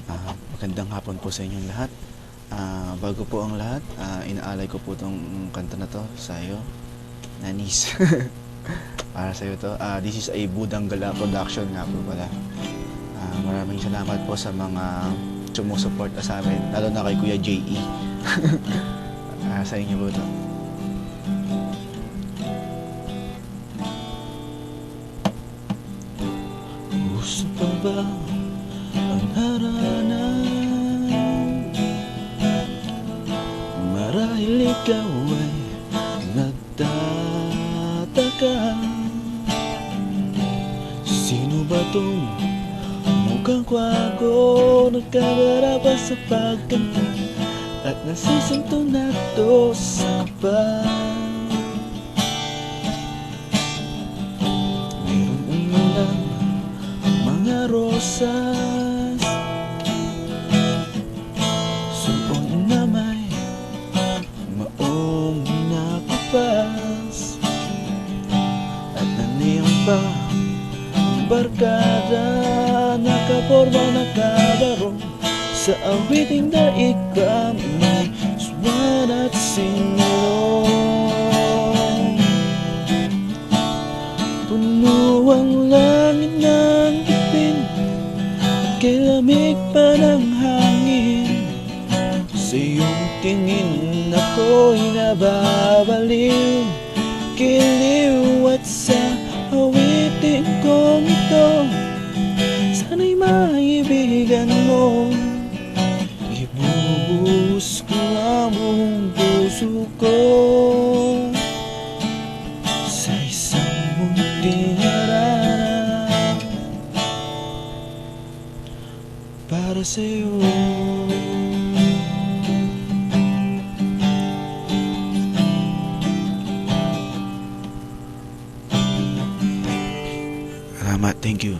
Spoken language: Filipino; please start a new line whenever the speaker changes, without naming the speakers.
Magandang hapon po sa inyong lahat. Bago po ang lahat, inaalay ko po itong kanta na to sa iyo, Nanis. Para sa iyo to. This is a Budang Gala production nga po pala. Maraming salamat po sa mga sumusuporta sa amin, lalo na kay Kuya J.E. Sa inyo po to. Gusto pa ba ang harana? Marahil ikaw ay nagtataka, sino ba tong mukhang kwago nagkabaraba sa pagkanta at nasisanto na to sa bag? Mayroong umulang mga rosas, suon na may maong nakapas, at naniyang pa ang barkada nakaporma nakabaro sa awiting daigba may swan at sinulong. Puno ang langit ng bituin, kay lamig pa ng hangin. Sa iyong tingin ako'y nababaliw, kiliw at sa awitin kong ito, sana'y maibigan mo. Ibubuhos ko ang buong puso ko sa isang munting harana para sa'yo. Salamat, thank you.